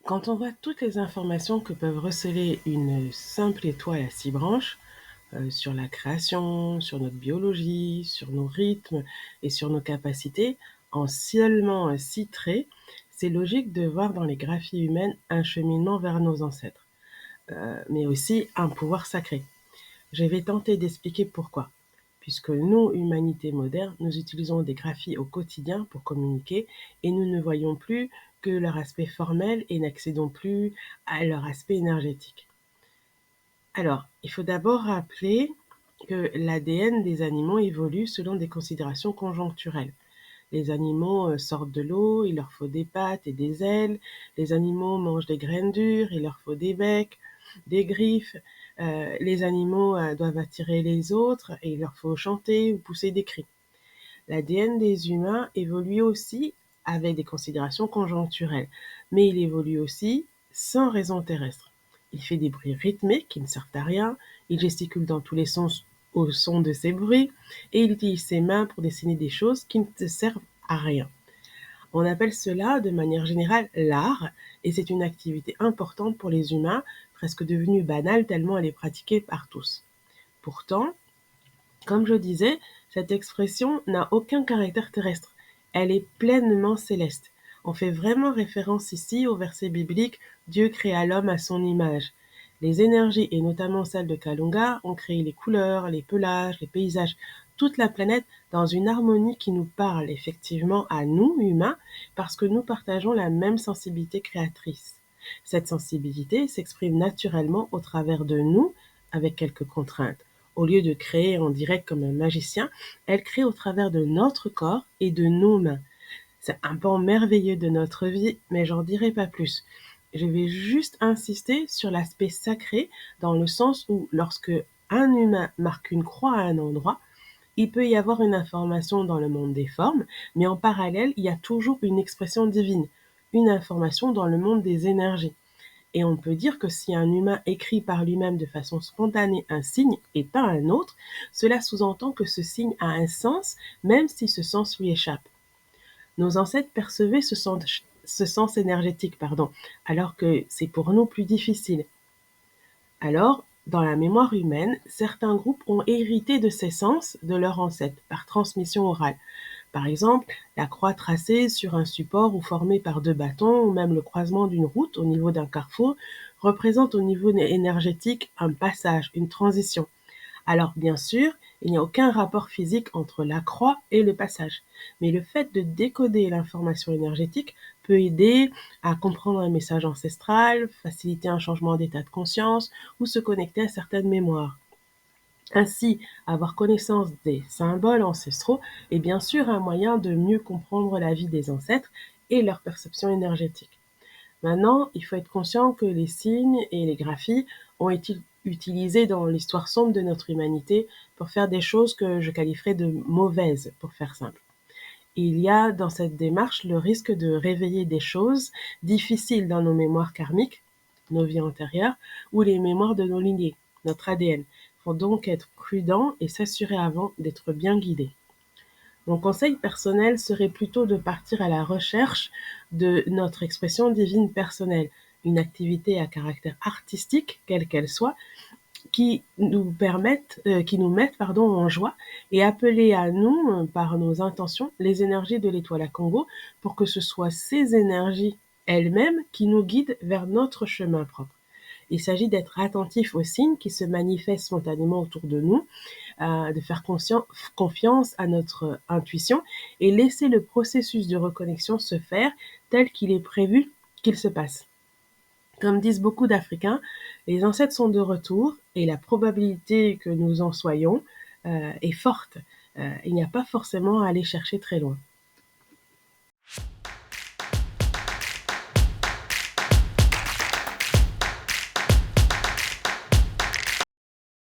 Quand on voit toutes les informations que peuvent receler une simple étoile à 6 branches, sur la création, sur notre biologie, sur nos rythmes et sur nos capacités, en seulement 6 traits, c'est logique de voir dans les graphies humaines un cheminement vers nos ancêtres, mais aussi un pouvoir sacré. Je vais tenter d'expliquer pourquoi. Puisque nous, humanité moderne, nous utilisons des graphies au quotidien pour communiquer et nous ne voyons plus que leur aspect formel et n'accédons plus à leur aspect énergétique. Alors, il faut d'abord rappeler que l'ADN des animaux évolue selon des considérations conjoncturelles. Les animaux sortent de l'eau, il leur faut des pattes et des ailes. Les animaux mangent des graines dures, il leur faut des becs, des griffes. Les animaux doivent attirer les autres et il leur faut chanter ou pousser des cris. L'ADN des humains évolue aussi avec des considérations conjoncturelles, mais il évolue aussi sans raison terrestre. Il fait des bruits rythmés qui ne servent à rien, il gesticule dans tous les sens au son de ces bruits, et il utilise ses mains pour dessiner des choses qui ne servent à rien. On appelle cela de manière générale l'art, et c'est une activité importante pour les humains, presque devenue banale tellement elle est pratiquée par tous. Pourtant, comme je disais, cette expression n'a aucun caractère terrestre. Elle est pleinement céleste. On fait vraiment référence ici au verset biblique Dieu créa l'homme à son image. Les énergies, et notamment celles de Kalunga, ont créé les couleurs, les pelages, les paysages, toute la planète dans une harmonie qui nous parle effectivement à nous, humains, parce que nous partageons la même sensibilité créatrice. Cette sensibilité s'exprime naturellement au travers de nous, avec quelques contraintes. Au lieu de créer en direct comme un magicien, elle crée au travers de notre corps et de nos mains. C'est un pan merveilleux de notre vie, mais j'en dirai pas plus. Je vais juste insister sur l'aspect sacré dans le sens où lorsque un humain marque une croix à un endroit, il peut y avoir une information dans le monde des formes, mais en parallèle, il y a toujours une expression divine, une information dans le monde des énergies. Et on peut dire que si un humain écrit par lui-même de façon spontanée un signe et pas un autre, cela sous-entend que ce signe a un sens, même si ce sens lui échappe. Nos ancêtres percevaient ce sens énergétique, alors que c'est pour nous plus difficile. Alors, dans la mémoire humaine, certains groupes ont hérité de ces sens de leurs ancêtres par transmission orale. Par exemple, la croix tracée sur un support ou formée par deux bâtons, ou même le croisement d'une route au niveau d'un carrefour, représente au niveau énergétique un passage, une transition. Alors bien sûr, il n'y a aucun rapport physique entre la croix et le passage, mais le fait de décoder l'information énergétique peut aider à comprendre un message ancestral, faciliter un changement d'état de conscience ou se connecter à certaines mémoires. Ainsi, avoir connaissance des symboles ancestraux est bien sûr un moyen de mieux comprendre la vie des ancêtres et leur perception énergétique. Maintenant, il faut être conscient que les signes et les graphies ont été utilisés dans l'histoire sombre de notre humanité pour faire des choses que je qualifierais de mauvaises, pour faire simple. Il y a dans cette démarche le risque de réveiller des choses difficiles dans nos mémoires karmiques, nos vies antérieures, ou les mémoires de nos lignées, notre ADN. Il faut donc être prudent et s'assurer avant d'être bien guidé. Mon conseil personnel serait plutôt de partir à la recherche de notre expression divine personnelle, une activité à caractère artistique, quelle qu'elle soit, qui nous mette en joie et appeler à nous, par nos intentions, les énergies de l'étoile à Congo pour que ce soit ces énergies elles-mêmes qui nous guident vers notre chemin propre. Il s'agit d'être attentif aux signes qui se manifestent spontanément autour de nous, de faire confiance à notre intuition et laisser le processus de reconnexion se faire tel qu'il est prévu qu'il se passe. Comme disent beaucoup d'Africains, les ancêtres sont de retour et la probabilité que nous en soyons est forte. Il n'y a pas forcément à aller chercher très loin.